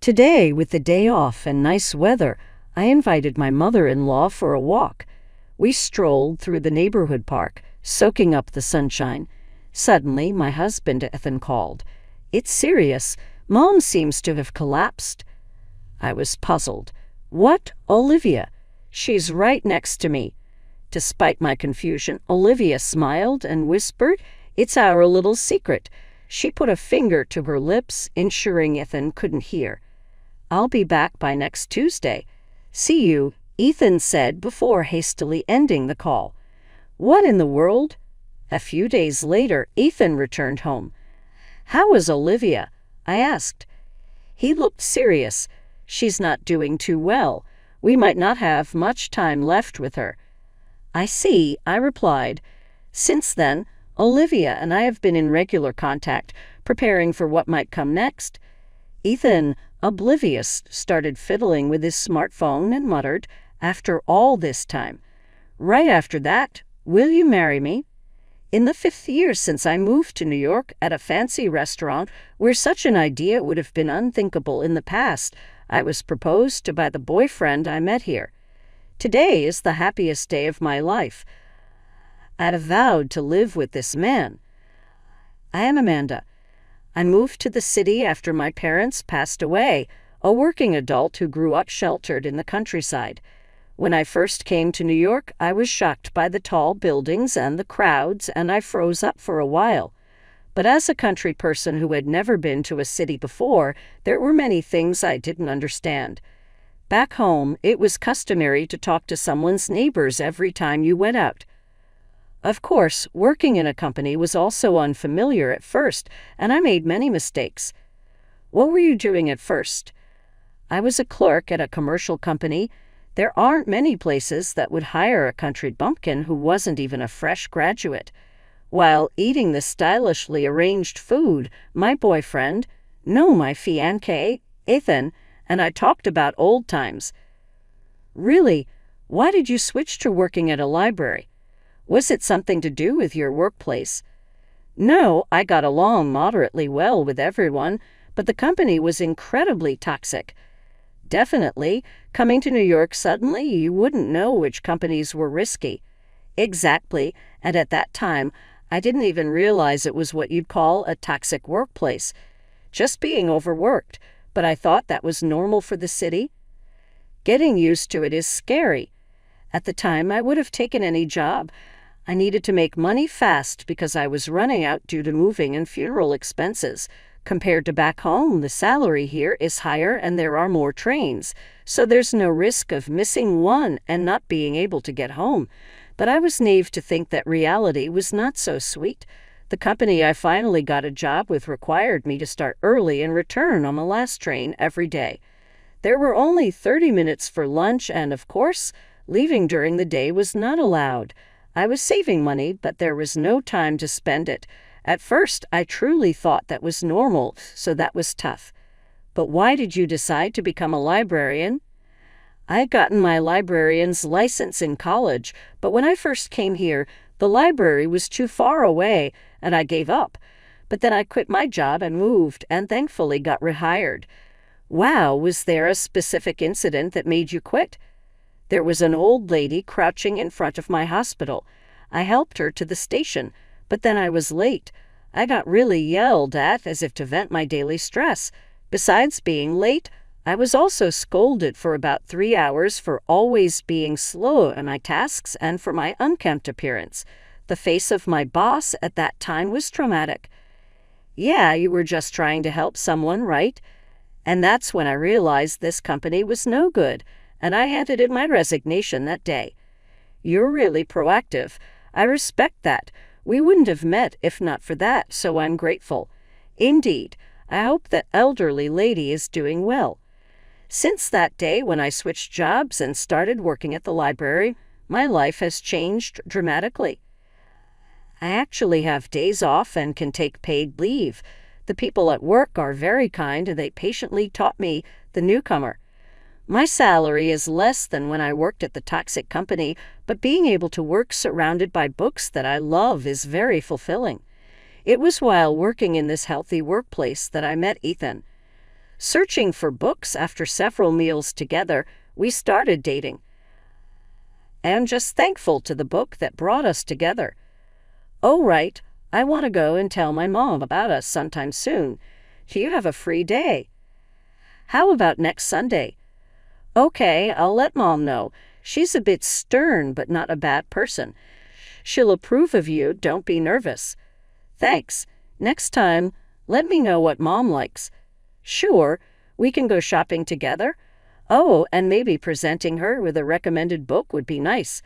Today, with the day off and nice weather, I invited my mother-in-law for a walk. We strolled through the neighborhood park, soaking up the sunshine. Suddenly, my husband Ethan called. "It's serious. Mom seems to have collapsed." I was puzzled. "What, Olivia? She's right next to me." Despite my confusion, Olivia smiled and whispered, "It's our little secret." She put a finger to her lips, ensuring Ethan couldn't hear. "I'll be back by next Tuesday. See you," Ethan said before hastily ending the call. What in the world? A few days later, Ethan returned home. "How is Olivia?" I asked. He looked serious. "She's not doing too well. We might not have much time left with her." "I see," I replied. Since then, Olivia and I have been in regular contact, preparing for what might come next. Ethan, oblivious, started fiddling with his smartphone and muttered, "After all this time." Right after that, "Will you marry me?" In the 5th year since I moved to New York, at a fancy restaurant where such an idea would have been unthinkable in the past, I was proposed to by the boyfriend I met here. Today is the happiest day of my life. I had vowed to live with this man. I am Amanda. I moved to the city after my parents passed away, a working adult who grew up sheltered in the countryside. When I first came to New York, I was shocked by the tall buildings and the crowds, and I froze up for a while. But as a country person who had never been to a city before, there were many things I didn't understand. Back home, it was customary to talk to someone's neighbors every time you went out. Of course, working in a company was also unfamiliar at first, and I made many mistakes. What were you doing at first? I was a clerk at a commercial company. There aren't many places that would hire a country bumpkin who wasn't even a fresh graduate. While eating the stylishly arranged food, my boyfriend, no, my fiancé, Ethan, and I talked about old times. Really, why did you switch to working at a library? Was it something to do with your workplace? No, I got along moderately well with everyone, but the company was incredibly toxic. Definitely, coming to New York suddenly, you wouldn't know which companies were risky. Exactly, and at that time, I didn't even realize it was what you'd call a toxic workplace. Just being overworked, but I thought that was normal for the city. Getting used to it is scary. At the time, I would have taken any job. I needed to make money fast because I was running out due to moving and funeral expenses. Compared to back home, the salary here is higher and there are more trains, so there's no risk of missing one and not being able to get home. But I was naive to think that reality was not so sweet. The company I finally got a job with required me to start early and return on the last train every day. There were only 30 minutes for lunch, and of course, leaving during the day was not allowed. I was saving money, but there was no time to spend it. At first, I truly thought that was normal, so that was tough. But why did you decide to become a librarian? I had gotten my librarian's license in college, but when I first came here, the library was too far away, and I gave up. But then I quit my job and moved, and thankfully got rehired. Wow, was there a specific incident that made you quit? There was an old lady crouching in front of my hospital. I helped her to the station, but then I was late. I got really yelled at as if to vent my daily stress. Besides being late, I was also scolded for about 3 hours for always being slow at my tasks and for my unkempt appearance. The face of my boss at that time was traumatic. "Yeah, you were just trying to help someone, right?" And that's when I realized this company was no good, and I handed in my resignation that day. "You're really proactive. I respect that. We wouldn't have met if not for that, so I'm grateful." Indeed, I hope that elderly lady is doing well. Since that day when I switched jobs and started working at the library, my life has changed dramatically. I actually have days off and can take paid leave. The people at work are very kind and they patiently taught me, the newcomer. My salary is less than when I worked at the toxic company, but being able to work surrounded by books that I love is very fulfilling. It was while working in this healthy workplace that I met Ethan. Searching for books after several meals together, we started dating. I am just thankful to the book that brought us together. Oh, right, I want to go and tell my mom about us sometime soon. Do you have a free day? How about next Sunday? Okay, I'll let Mom know. She's a bit stern, but not a bad person. She'll approve of you, don't be nervous. Thanks. Next time, let me know what Mom likes. Sure, we can go shopping together. Oh, and maybe presenting her with a recommended book would be nice.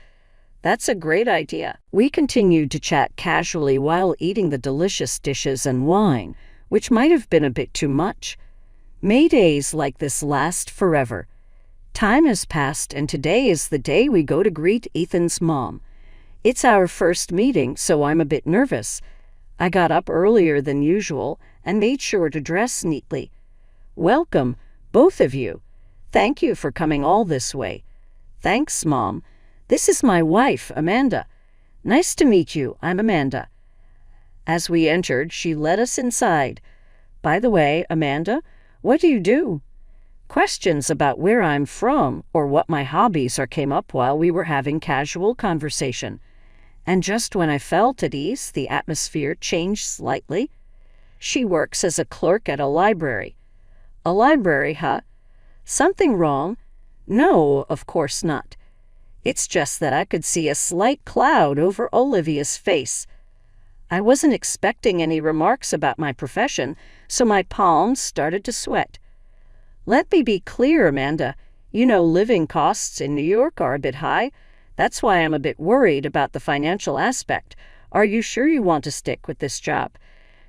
That's a great idea. We continued to chat casually while eating the delicious dishes and wine, which might have been a bit too much. May days like this last forever. Time has passed, and today is the day we go to greet Ethan's mom. It's our first meeting, so I'm a bit nervous. I got up earlier than usual and made sure to dress neatly. Welcome, both of you. Thank you for coming all this way. Thanks, Mom. This is my wife, Amanda. Nice to meet you. I'm Amanda. As we entered, she led us inside. By the way, Amanda, what do you do? Questions about where I'm from or what my hobbies are came up while we were having casual conversation. And just when I felt at ease, the atmosphere changed slightly. She works as a clerk at a library. A library, huh? Something wrong? No, of course not. It's just that I could see a slight cloud over Olivia's face. I wasn't expecting any remarks about my profession, so my palms started to sweat. Let me be clear, Amanda. You know, living costs in New York are a bit high. That's why I'm a bit worried about the financial aspect. Are you sure you want to stick with this job?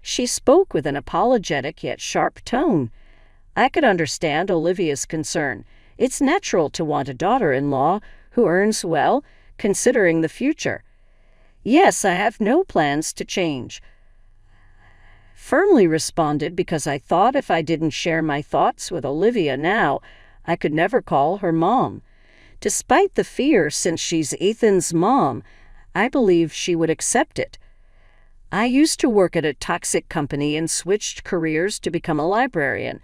She spoke with an apologetic yet sharp tone. I could understand Olivia's concern. It's natural to want a daughter-in-law who earns well, considering the future. Yes, I have no plans to change. Firmly responded because I thought if I didn't share my thoughts with Olivia now, I could never call her mom. Despite the fear, since she's Ethan's mom, I believe she would accept it. I used to work at a toxic company and switched careers to become a librarian.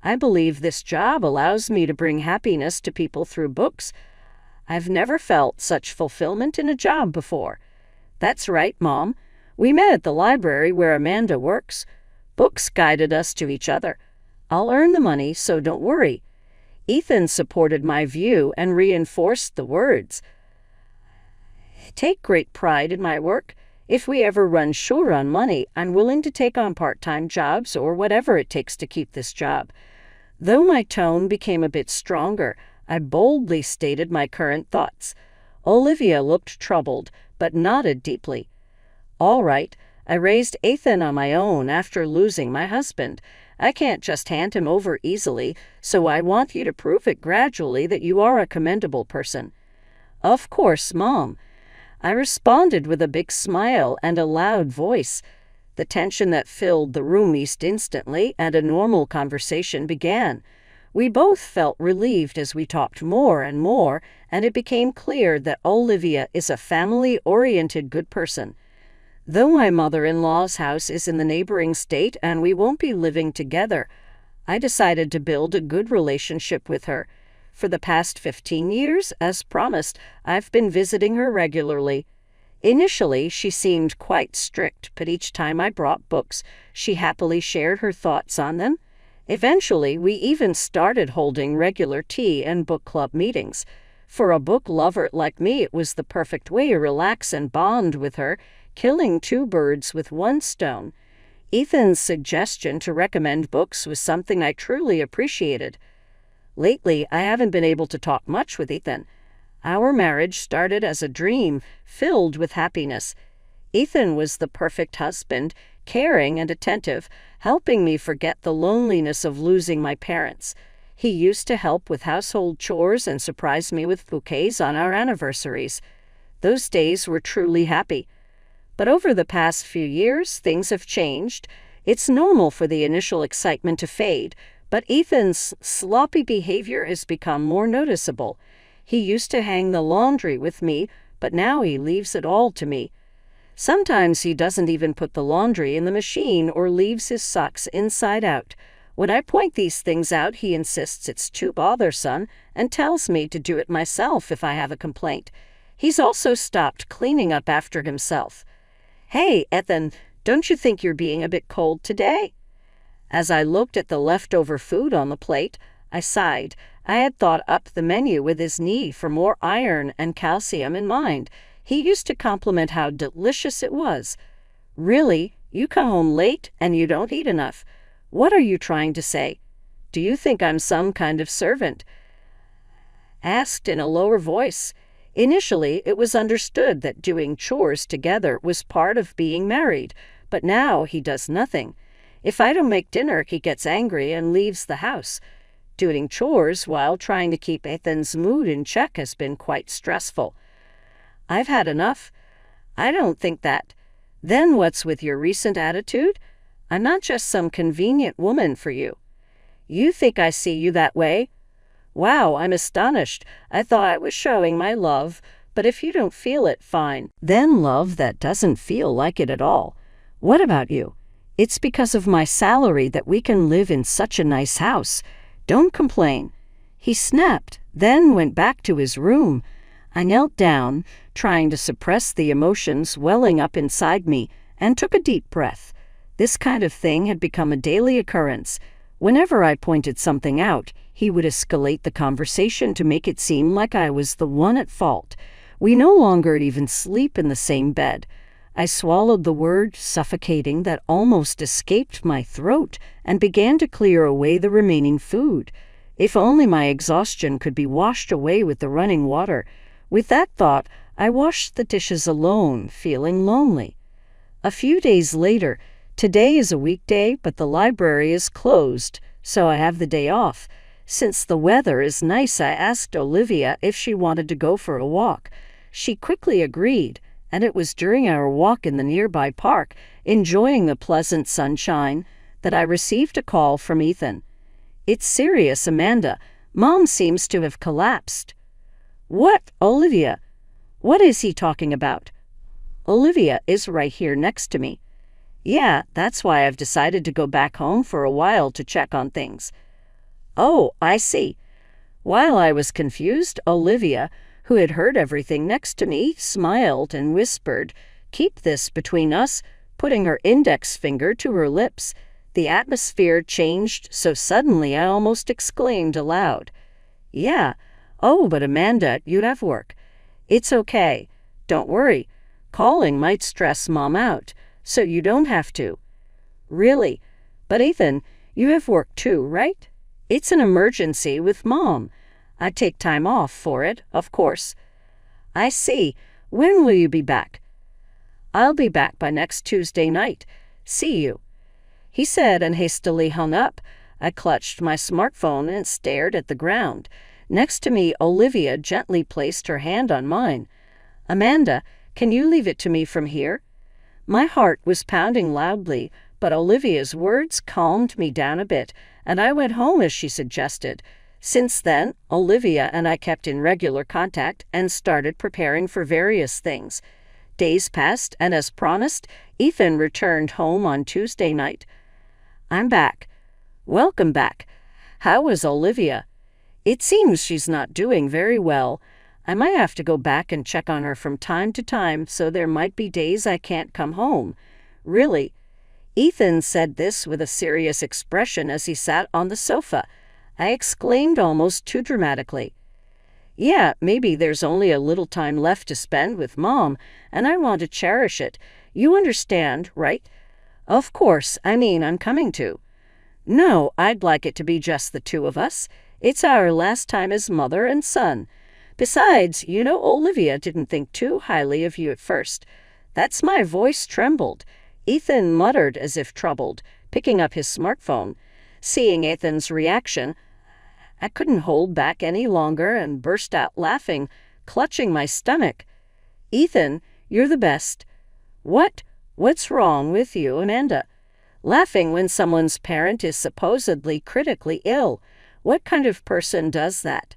I believe this job allows me to bring happiness to people through books. I've never felt such fulfillment in a job before. That's right, Mom. We met at the library where Amanda works. Books guided us to each other. I'll earn the money, so don't worry. Ethan supported my view and reinforced the words. I take great pride in my work. If we ever run short on money, I'm willing to take on part-time jobs or whatever it takes to keep this job. Though my tone became a bit stronger, I boldly stated my current thoughts. Olivia looked troubled, but nodded deeply. All right, I raised Ethan on my own after losing my husband. I can't just hand him over easily, so I want you to prove it gradually that you are a commendable person. Of course, Mom. I responded with a big smile and a loud voice. The tension that filled the room eased instantly, and a normal conversation began. We both felt relieved as we talked more and more, and it became clear that Olivia is a family-oriented good person. Though my mother-in-law's house is in the neighboring state and we won't be living together, I decided to build a good relationship with her. For the past 15 years, as promised, I've been visiting her regularly. Initially, she seemed quite strict, but each time I brought books, she happily shared her thoughts on them. Eventually, we even started holding regular tea and book club meetings. For a book lover like me, it was the perfect way to relax and bond with her, killing two birds with one stone. Ethan's suggestion to recommend books was something I truly appreciated. Lately, I haven't been able to talk much with Ethan. Our marriage started as a dream, filled with happiness. Ethan was the perfect husband, caring and attentive, helping me forget the loneliness of losing my parents. He used to help with household chores and surprise me with bouquets on our anniversaries. Those days were truly happy. But over the past few years, things have changed. It's normal for the initial excitement to fade, but Ethan's sloppy behavior has become more noticeable. He used to hang the laundry with me, but now he leaves it all to me. Sometimes he doesn't even put the laundry in the machine or leaves his socks inside out. When I point these things out, he insists it's too bothersome and tells me to do it myself if I have a complaint. He's also stopped cleaning up after himself. Hey, Ethan, don't you think you're being a bit cold today? As I looked at the leftover food on the plate, I sighed. I had thought up the menu with his need for more iron and calcium in mind. He used to compliment how delicious it was. Really? You come home late and you don't eat enough. What are you trying to say? Do you think I'm some kind of servant? Asked in a lower voice. Initially, it was understood that doing chores together was part of being married, but now he does nothing. If I don't make dinner, he gets angry and leaves the house. Doing chores while trying to keep Ethan's mood in check has been quite stressful. I've had enough. I don't think that. Then what's with your recent attitude? I'm not just some convenient woman for you. You think I see you that way? Wow, I'm astonished. I thought I was showing my love, but if you don't feel it, fine. Then love that doesn't feel like it at all. What about you? It's because of my salary that we can live in such a nice house. Don't complain. He snapped, then went back to his room. I knelt down, trying to suppress the emotions welling up inside me, and took a deep breath. This kind of thing had become a daily occurrence. Whenever I pointed something out, he would escalate the conversation to make it seem like I was the one at fault. We no longer even sleep in the same bed. I swallowed the word suffocating that almost escaped my throat and began to clear away the remaining food. If only my exhaustion could be washed away with the running water. With that thought, I washed the dishes alone, feeling lonely. A few days later, today is a weekday, but the library is closed, so I have the day off. Since the weather is nice, I asked Olivia if she wanted to go for a walk. She quickly agreed, and it was during our walk in the nearby park, enjoying the pleasant sunshine, that I received a call from Ethan. It's serious, Amanda. Mom seems to have collapsed. What, Olivia? What is he talking about? Olivia is right here next to me. Yeah, that's why I've decided to go back home for a while to check on things. Oh, I see. While I was confused, Olivia, who had heard everything next to me, smiled and whispered, "Keep this between us," putting her index finger to her lips. The atmosphere changed so suddenly I almost exclaimed aloud. Yeah. Oh, but Amanda, you'd have work. It's okay. Don't worry. Calling might stress Mom out, so you don't have to. Really? But Ethan, you have work too, right? It's an emergency with Mom. I'd take time off for it, of course. I see. When will you be back? I'll be back by next Tuesday night. See you. He said and hastily hung up. I clutched my smartphone and stared at the ground. Next to me, Olivia gently placed her hand on mine. Amanda, can you leave it to me from here? My heart was pounding loudly, but Olivia's words calmed me down a bit, and I went home as she suggested. Since then, Olivia and I kept in regular contact and started preparing for various things. Days passed, and as promised, Ethan returned home on Tuesday night. I'm back. Welcome back. How was Olivia? It seems she's not doing very well. I might have to go back and check on her from time to time, so there might be days I can't come home. Really? Ethan said this with a serious expression as he sat on the sofa. I exclaimed almost too dramatically. Yeah, maybe there's only a little time left to spend with Mom, and I want to cherish it. You understand, right? Of course, I'm coming to. No, I'd like it to be just the two of us. It's our last time as mother and son. Besides, Olivia didn't think too highly of you at first. That's my voice trembled. Ethan muttered as if troubled, picking up his smartphone. Seeing Ethan's reaction, I couldn't hold back any longer and burst out laughing, clutching my stomach. Ethan, you're the best. What? What's wrong with you, Amanda? Laughing when someone's parent is supposedly critically ill. What kind of person does that?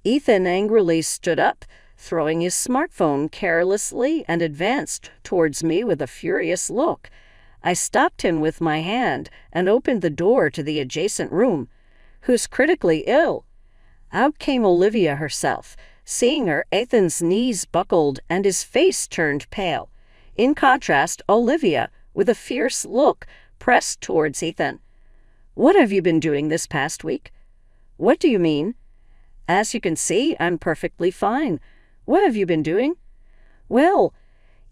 Ethan angrily stood up, throwing his smartphone carelessly, and advanced towards me with a furious look. I stopped him with my hand and opened the door to the adjacent room. "Who's critically ill?" Out came Olivia herself. Seeing her, Ethan's knees buckled and his face turned pale. In contrast, Olivia, with a fierce look, pressed towards Ethan. "What have you been doing this past week?" "What do you mean?" "As you can see, I'm perfectly fine. What have you been doing?" "Well,"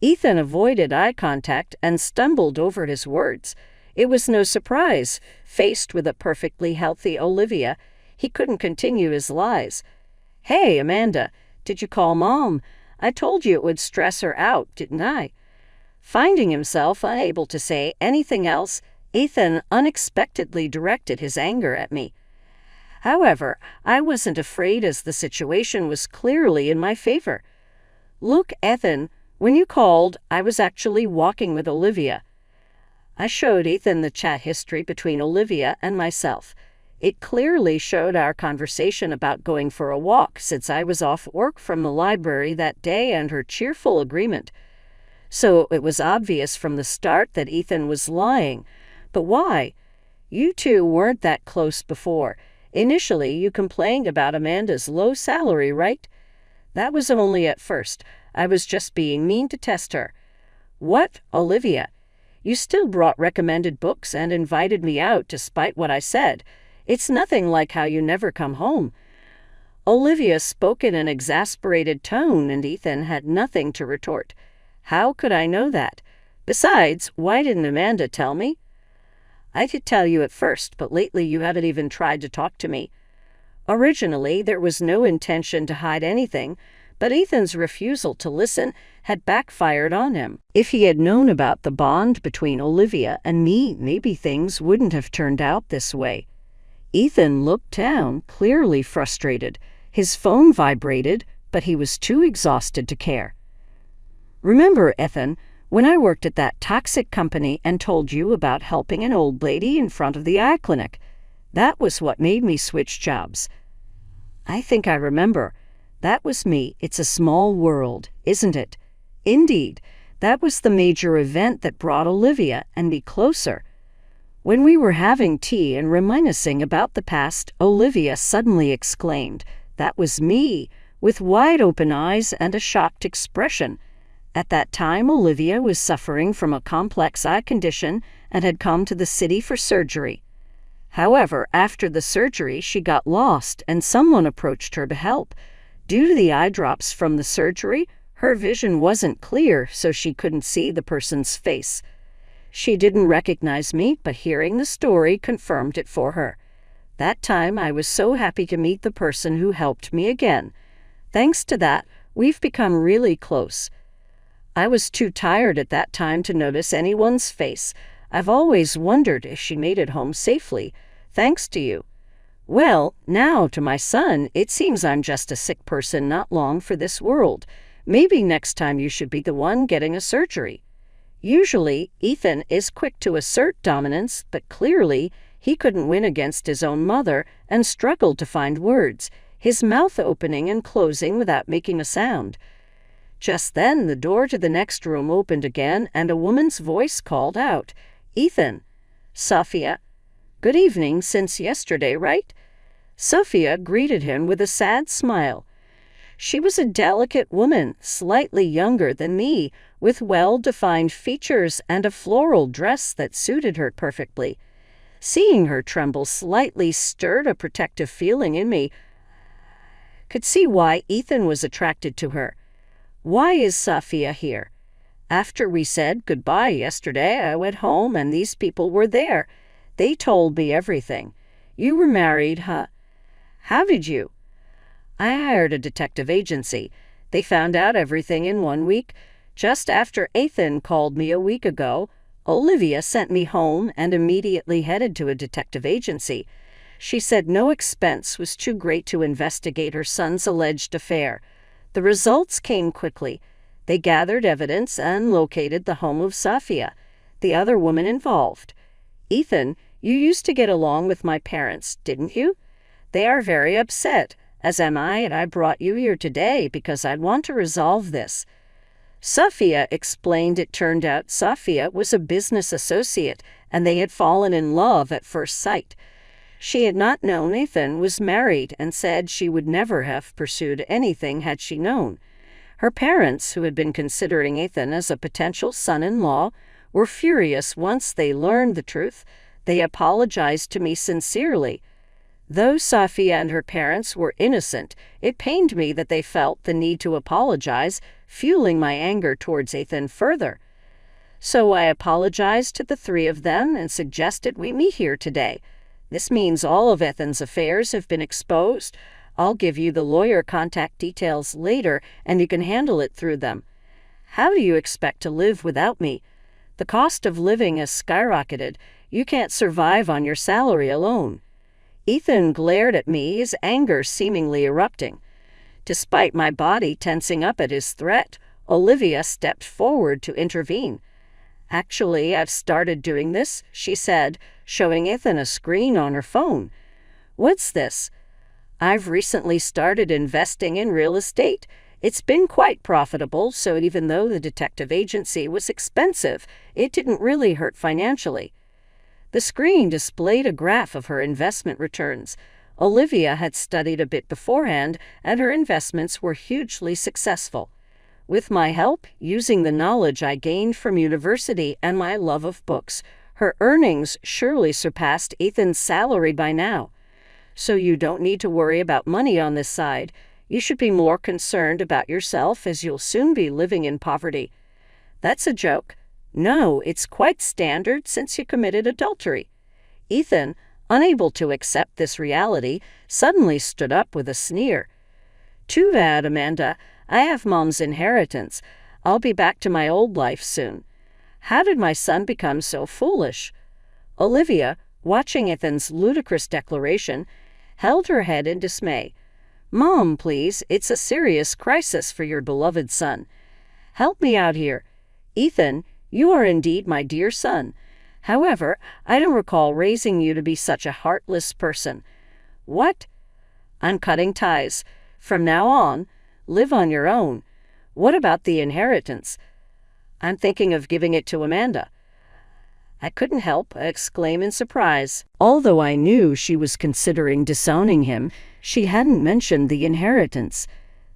Ethan avoided eye contact and stumbled over his words. It was no surprise. Faced with a perfectly healthy Olivia, he couldn't continue his lies. "Hey, Amanda, did you call Mom? I told you it would stress her out, didn't I?" Finding himself unable to say anything else, Ethan unexpectedly directed his anger at me. However, I wasn't afraid as the situation was clearly in my favor. "Look, Ethan, when you called, I was actually walking with Olivia." I showed Ethan the chat history between Olivia and myself. It clearly showed our conversation about going for a walk since I was off work from the library that day and her cheerful agreement. So it was obvious from the start that Ethan was lying. But why? You two weren't that close before. Initially, you complained about Amanda's low salary, right? That was only at first. I was just being mean to test her. What, Olivia? You still brought recommended books and invited me out despite what I said. It's nothing like how you never come home. Olivia spoke in an exasperated tone, and Ethan had nothing to retort. How could I know that? Besides, why didn't Amanda tell me? I did tell you at first, but lately you haven't even tried to talk to me. Originally, there was no intention to hide anything, but Ethan's refusal to listen had backfired on him. If he had known about the bond between Olivia and me, maybe things wouldn't have turned out this way. Ethan looked down, clearly frustrated. His phone vibrated, but he was too exhausted to care. "Remember, Ethan, when I worked at that toxic company and told you about helping an old lady in front of the eye clinic? That was what made me switch jobs." "I think I remember. That was me. It's a small world, isn't it?" "Indeed. That was the major event that brought Olivia and me closer." When we were having tea and reminiscing about the past, Olivia suddenly exclaimed, "That was me," with wide-open eyes and a shocked expression. At that time, Olivia was suffering from a complex eye condition and had come to the city for surgery. However, after the surgery, she got lost and someone approached her to help. Due to the eye drops from the surgery, her vision wasn't clear, so she couldn't see the person's face. She didn't recognize me, but hearing the story confirmed it for her. That time, I was so happy to meet the person who helped me again. Thanks to that, we've become really close. I was too tired at that time to notice anyone's face. I've always wondered if she made it home safely, thanks to you. Well, now to my son, it seems I'm just a sick person not long for this world. Maybe next time you should be the one getting a surgery. Usually, Ethan is quick to assert dominance, but clearly he couldn't win against his own mother and struggled to find words, his mouth opening and closing without making a sound. Just then, the door to the next room opened again, and a woman's voice called out, "Ethan." "Sophia." "Good evening, since yesterday, right?" Sophia greeted him with a sad smile. She was a delicate woman, slightly younger than me, with well-defined features and a floral dress that suited her perfectly. Seeing her tremble slightly stirred a protective feeling in me. Could see why Ethan was attracted to her. Why is Sophia here? After we said goodbye yesterday, I went home and these people were there. They told me everything. You were married, huh? How did you? I hired a detective agency. They found out everything in 1 week. Just after Ethan called me a week ago, Olivia sent me home and immediately headed to a detective agency. She said no expense was too great to investigate her son's alleged affair. The results came quickly. They gathered evidence and located the home of Sophia, the other woman involved. "Ethan, you used to get along with my parents, didn't you? They are very upset, as am I, and I brought you here today because I want to resolve this." Sophia explained it turned out Sophia was a business associate and they had fallen in love at first sight. She had not known Ethan was married and said she would never have pursued anything had she known. Her parents, who had been considering Ethan as a potential son-in-law, were furious once they learned the truth. They apologized to me sincerely. Though Sophia and her parents were innocent, it pained me that they felt the need to apologize, fueling my anger towards Ethan further. So I apologized to the three of them and suggested we meet here today. This means all of Ethan's affairs have been exposed. I'll give you the lawyer contact details later, and you can handle it through them. How do you expect to live without me? The cost of living has skyrocketed. You can't survive on your salary alone. Ethan glared at me, his anger seemingly erupting. Despite my body tensing up at his threat, Olivia stepped forward to intervene. Actually, I've started doing this, she said, showing Ethan a screen on her phone. What's this? I've recently started investing in real estate. It's been quite profitable, so even though the detective agency was expensive, it didn't really hurt financially. The screen displayed a graph of her investment returns. Olivia had studied a bit beforehand, and her investments were hugely successful. With my help, using the knowledge I gained from university and my love of books, her earnings surely surpassed Ethan's salary by now. So you don't need to worry about money on this side. You should be more concerned about yourself, as you'll soon be living in poverty. That's a joke. No, it's quite standard since you committed adultery. Ethan, unable to accept this reality, suddenly stood up with a sneer. Too bad, Amanda. I have Mom's inheritance. I'll be back to my old life soon. How did my son become so foolish? Olivia, watching Ethan's ludicrous declaration, held her head in dismay. Mom, please, it's a serious crisis for your beloved son. Help me out here. Ethan, you are indeed my dear son. However, I don't recall raising you to be such a heartless person. What? I'm cutting ties. From now on, live on your own. What about the inheritance? I'm thinking of giving it to Amanda. I couldn't help but exclaim in surprise. Although I knew she was considering disowning him, she hadn't mentioned the inheritance.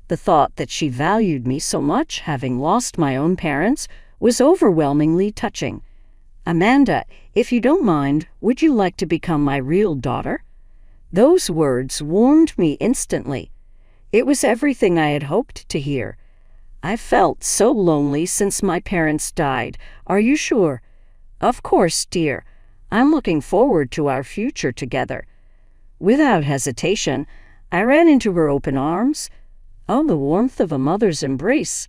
The thought that she valued me so much, having lost my own parents, was overwhelmingly touching. Amanda, if you don't mind, would you like to become my real daughter? Those words warmed me instantly. It was everything I had hoped to hear. I felt so lonely since my parents died. Are you sure? Of course, dear. I'm looking forward to our future together. Without hesitation, I ran into her open arms. Oh, the warmth of a mother's embrace.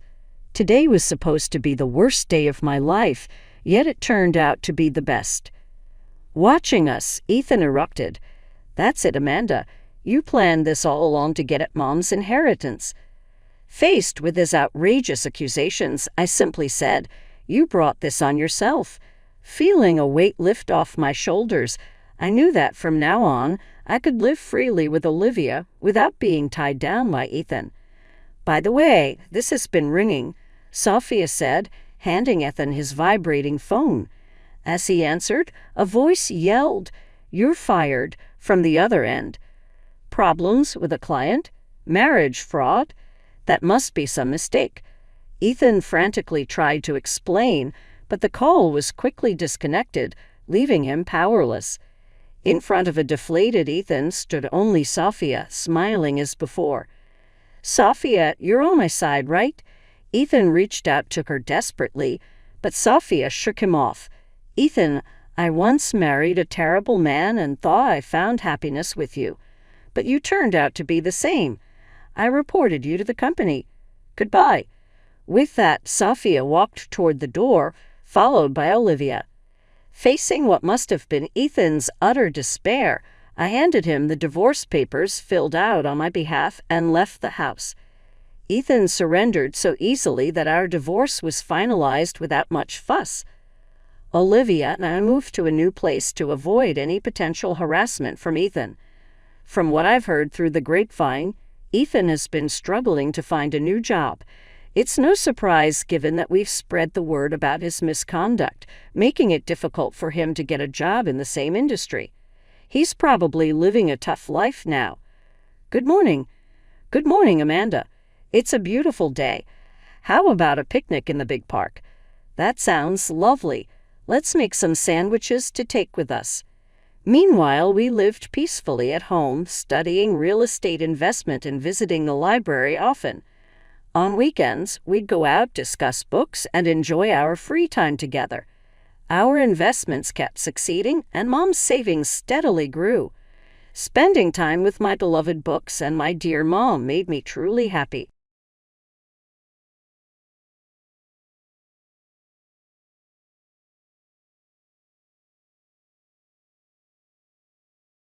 Today was supposed to be the worst day of my life, yet it turned out to be the best. Watching us, Ethan erupted. That's it, Amanda. You planned this all along to get at Mom's inheritance. Faced with his outrageous accusations, I simply said, You brought this on yourself. Feeling a weight lift off my shoulders, I knew that from now on I could live freely with Olivia without being tied down by Ethan. By the way, this has been ringing, Sophia said, handing Ethan his vibrating phone. As he answered, a voice yelled, You're fired, from the other end. Problems with a client? Marriage fraud? That must be some mistake. Ethan frantically tried to explain, but the call was quickly disconnected, leaving him powerless. In front of a deflated Ethan stood only Sophia, smiling as before. Sophia, you're on my side, right? Ethan reached out to her desperately, but Sophia shook him off. Ethan, I once married a terrible man and thought I found happiness with you. But you turned out to be the same. I reported you to the company. Goodbye. With that, Sophia walked toward the door, followed by Olivia. Facing what must have been Ethan's utter despair, I handed him the divorce papers filled out on my behalf and left the house. Ethan surrendered so easily that our divorce was finalized without much fuss. Olivia and I moved to a new place to avoid any potential harassment from Ethan. From what I've heard through the grapevine, Ethan has been struggling to find a new job. It's no surprise given that we've spread the word about his misconduct, making it difficult for him to get a job in the same industry. He's probably living a tough life now. Good morning. Good morning, Amanda. It's a beautiful day. How about a picnic in the big park? That sounds lovely. Let's make some sandwiches to take with us. Meanwhile, we lived peacefully at home, studying real estate investment and visiting the library often. On weekends, we'd go out, discuss books, and enjoy our free time together. Our investments kept succeeding, and Mom's savings steadily grew. Spending time with my beloved books and my dear Mom made me truly happy.